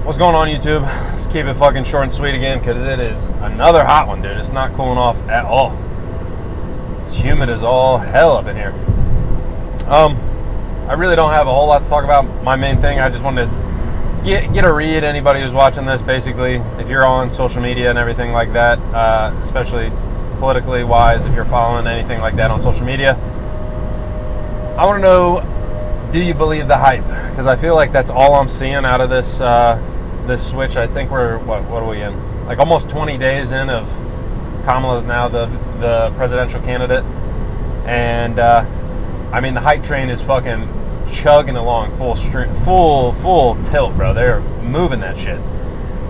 What's going on, YouTube? Let's keep it fucking short and sweet again, because it is another hot one, dude. It's not cooling off at all. It's humid as all hell up in here. I really don't have a whole lot to talk about. My main thing, I just wanted to get a read. Anybody who's watching this, basically, if you're on social media and everything like that, especially politically wise, if you're following anything like that on social media, I want to know, do you believe the hype? Because I feel like that's all I'm seeing out of this this switch. I think we're, what are we in? Like almost 20 days in of Kamala's now the presidential candidate. And, I mean, the hype train is fucking chugging along full tilt, bro. They're moving that shit.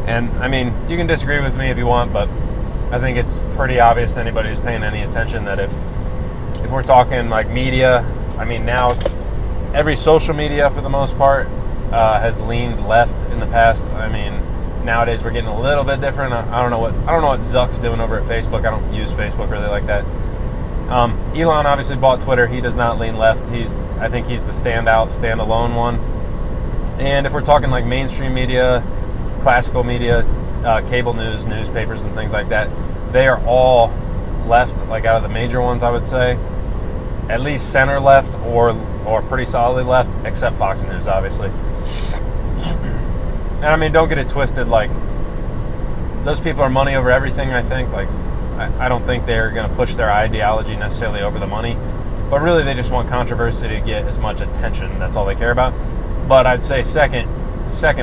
And, I mean, you can disagree with me if you want, but I think it's pretty obvious to anybody who's paying any attention that if we're talking like media, I mean, now every social media for the most part has leaned left in the past. I mean, nowadays we're getting a little bit different. I don't know what Zuck's doing over at Facebook. I don't use Facebook really like that. Elon obviously bought Twitter. He does not lean left. I think he's the standalone one. And if we're talking like mainstream media, classical media, cable news, newspapers and things like that, they are all left, like out of the major ones, I would say. At least center left or pretty solidly left, except Fox News, obviously. And I mean, don't get it twisted, like, those people are money over everything, I think. Like, I don't think they're going to push their ideology necessarily over the money, but really they just want controversy to get as much attention. That's all they care about. But I'd say second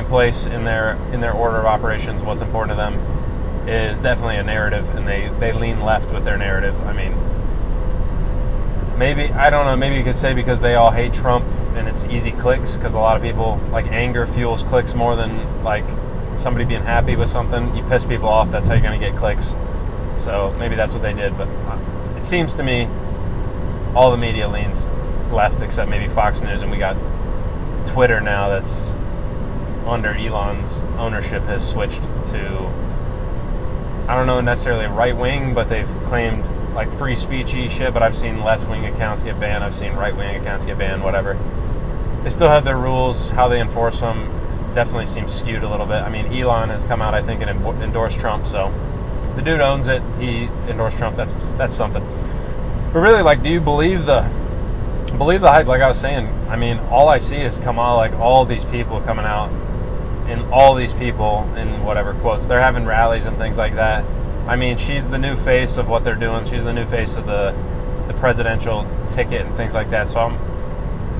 place in their order of operations, what's important to them is definitely a narrative, and they lean left with their narrative. I mean, maybe, I don't know, maybe you could say because they all hate Trump and it's easy clicks, because a lot of people, like, anger fuels clicks more than like somebody being happy with something. You piss people off, that's how you're going to get clicks. So maybe that's what they did, but it seems to me all the media leans left except maybe Fox News, and we got Twitter now that's under Elon's ownership has switched to, I don't know necessarily right wing, but they've claimed like free speechy shit, but I've seen left wing accounts get banned, I've seen right wing accounts get banned, whatever. They still have their rules, how they enforce them definitely seems skewed a little bit. I mean, Elon has come out, I think, and endorsed Trump, so the dude owns it. He endorsed Trump. That's something. But really, like, do you believe the hype? Like I was saying, I mean, all I see is Kamala, like all these people coming out, and all these people in whatever quotes, they're having rallies and things like that. I mean, she's the new face of what they're doing. She's the new face of the presidential ticket and things like that. So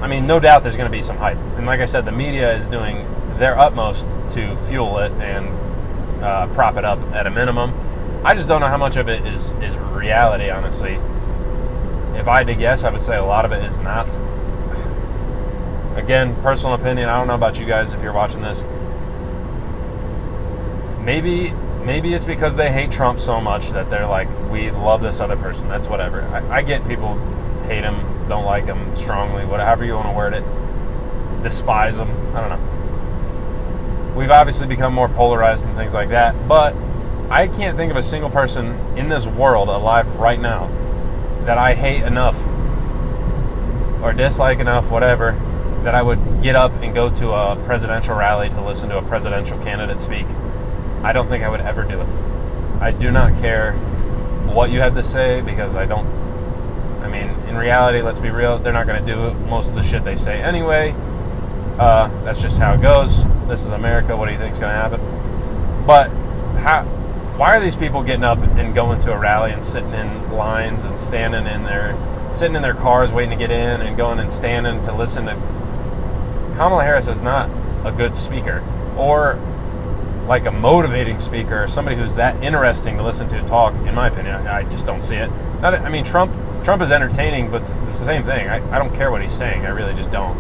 I mean, no doubt there's going to be some hype. And like I said, the media is doing their utmost to fuel it and prop it up at a minimum. I just don't know how much of it is reality, honestly. If I had to guess, I would say a lot of it is not. Again, personal opinion, I don't know about you guys if you're watching this. Maybe it's because they hate Trump so much that they're like, we love this other person. That's whatever. I get people hate him, don't like him strongly, whatever you want to word it. Despise him. I don't know. We've obviously become more polarized and things like that, but I can't think of a single person in this world alive right now that I hate enough or dislike enough, whatever, that I would get up and go to a presidential rally to listen to a presidential candidate speak. I don't think I would ever do it. I do not care what you have to say, because I mean, in reality, let's be real, they're not going to do most of the shit they say anyway. That's just how it goes. This is America. What do you think is going to happen? But why are these people getting up and going to a rally and sitting in lines and sitting in their cars waiting to get in and going and standing to listen to? Kamala Harris is not a good speaker, or like a motivating speaker, or somebody who's that interesting to listen to talk, in my opinion. I just don't see it. I mean, Trump is entertaining, but it's the same thing. I don't care what he's saying. I really just don't.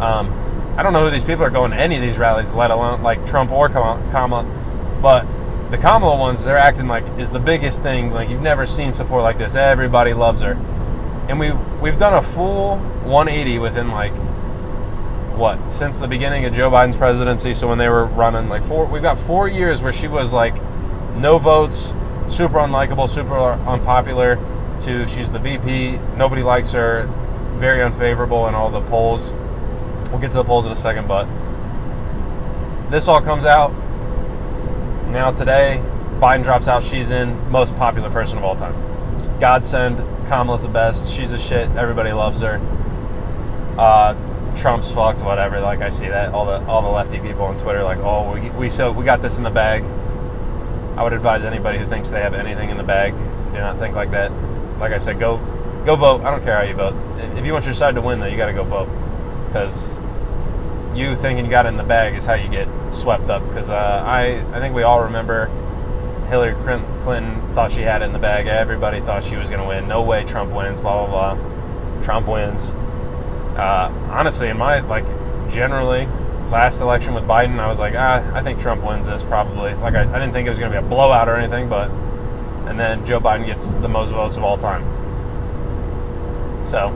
I don't know who these people are going to any of these rallies, let alone like Trump or Kamala. But the Kamala ones, they're acting like is the biggest thing. Like, you've never seen support like this. Everybody loves her. And we've done a full 180 within like, what, since the beginning of Joe Biden's presidency. So when they were running like we've got 4 years where she was like no votes, super unlikable, super unpopular, to she's the VP, nobody likes her, very unfavorable in all the polls. We'll get to the polls in a second, but this all comes out. Now today, Biden drops out. She's in most popular person of all time. Godsend. Kamala's the best. She's a shit. Everybody loves her. Trump's fucked. Whatever. Like, I see that all the lefty people on Twitter like, oh, we got this in the bag. I would advise anybody who thinks they have anything in the bag, do not think like that. Like I said, go vote. I don't care how you vote. If you want your side to win, though, you got to go vote, because you thinking you got it in the bag is how you get swept up. Because I think we all remember Hillary Clinton thought she had it in the bag. Everybody thought she was going to win. No way Trump wins, blah, blah, blah. Trump wins. Honestly, in my, generally, last election with Biden, I was like, I think Trump wins this probably. I didn't think it was going to be a blowout or anything, and then Joe Biden gets the most votes of all time. So,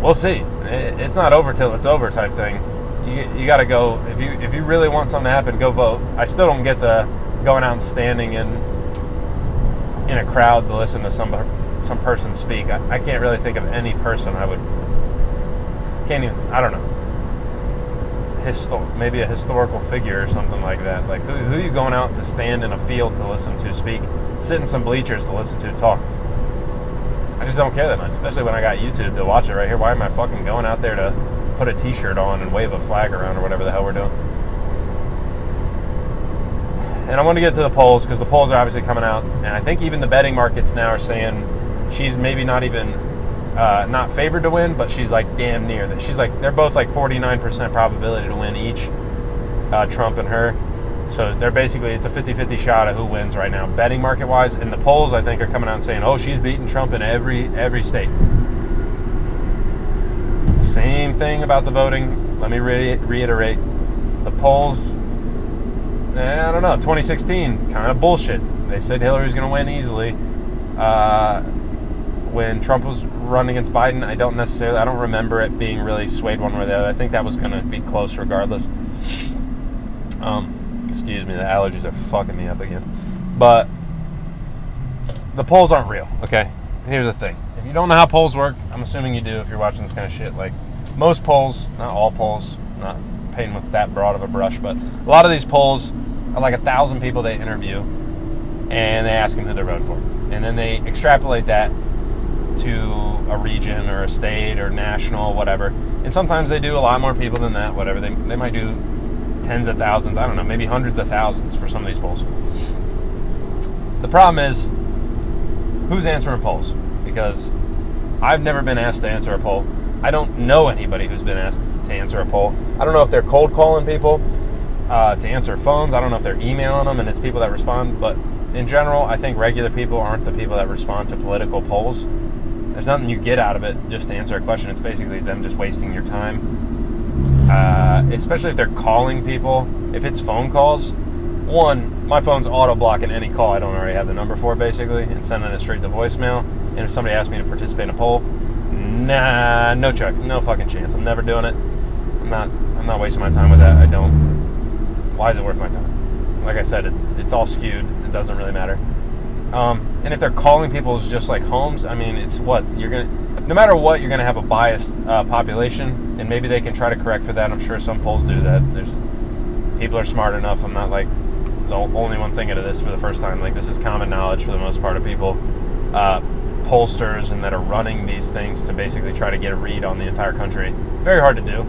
we'll see. It's not over till it's over type thing. You got to go. If you really want something to happen, go vote. I still don't get the going out and standing in a crowd to listen to some person speak. I can't really think of any person I don't know. Maybe a historical figure or something like that. Like, who are you going out to stand in a field to listen to speak, sit in some bleachers to listen to talk? I just don't care that much, especially when I got YouTube to watch it right here. Why am I fucking going out there to put a t-shirt on and wave a flag around or whatever the hell we're doing? And I want to get to the polls, because the polls are obviously coming out, and I think even the betting markets now are saying she's maybe not even not favored to win, but she's like damn near that. She's like, they're both like 49% probability to win each, Trump and her. So they're basically, it's a 50-50 shot of who wins right now, betting market wise. And the polls, I think, are coming out and saying, oh, she's beating Trump in every state. Same thing about the voting. Let me reiterate. The polls, I don't know, 2016, kind of bullshit. They said Hillary was going to win easily. When Trump was running against Biden, I don't remember it being really swayed one way or the other. I think that was going to be close regardless. Excuse me, the allergies are fucking me up again. But the polls aren't real, okay? Here's the thing. If you don't know how polls work, I'm assuming you do if you're watching this kind of shit. Like, most polls, not all polls, not painting with that broad of a brush, but a lot of these polls are like 1,000 people they interview, and they ask them who they're voting for. And then they extrapolate that to a region or a state or national, whatever. And sometimes they do a lot more people than that, whatever. They might do tens of thousands, I don't know, maybe hundreds of thousands for some of these polls. The problem is, who's answering polls? Because I've never been asked to answer a poll. I don't know anybody who's been asked to answer a poll. I don't know if they're cold calling people to answer phones. I don't know if they're emailing them and it's people that respond. But in general, I think regular people aren't the people that respond to political polls. There's nothing you get out of it just to answer a question. It's basically them just wasting your time. Especially if they're calling people. If it's phone calls, one, my phone's auto-blocking any call I don't already have the number for, basically, and sending it straight to voicemail. And if somebody asks me to participate in a poll, nah, no fucking chance. I'm never doing it. I'm not wasting my time with that. I don't. Why is it worth my time? Like I said, it's all skewed. It doesn't really matter. And if they're calling people as just like homes, I mean, it's what you're gonna. No matter what, you're gonna have a biased population, and maybe they can try to correct for that. I'm sure some polls do that. People are smart enough. I'm not like the only one thinking of this for the first time. Like, this is common knowledge for the most part of people, pollsters, and that are running these things to basically try to get a read on the entire country. Very hard to do.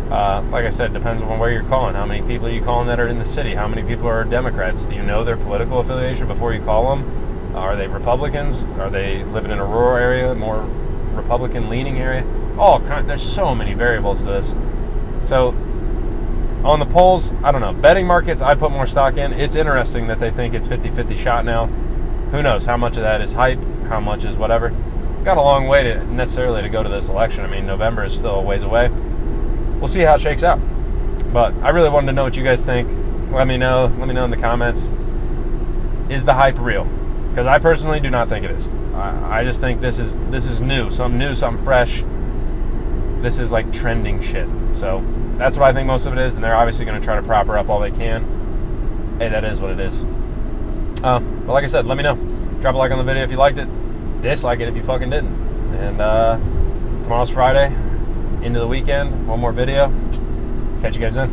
Like I said, it depends on where you're calling. How many people are you calling that are in the city? How many people are Democrats? Do you know their political affiliation before you call them? Are they Republicans? Are they living in a rural area, more Republican-leaning area? There's so many variables to this. So, on the polls, I don't know. Betting markets, I put more stock in. It's interesting that they think it's 50-50 shot now. Who knows how much of that is hype, how much is whatever. Got a long way to go to this election. I mean, November is still a ways away. We'll see how it shakes out. But I really wanted to know what you guys think. Let me know in the comments. Is the hype real? Because I personally do not think it is. I just think this is new, something fresh. This is like trending shit. So that's what I think most of it is, and they're obviously going to try to prop her up all they can. Hey, that is what it is. But like I said, let me know. Drop a like on the video if you liked it. Dislike it if you fucking didn't. And tomorrow's Friday. Into the weekend. One more video. Catch you guys then.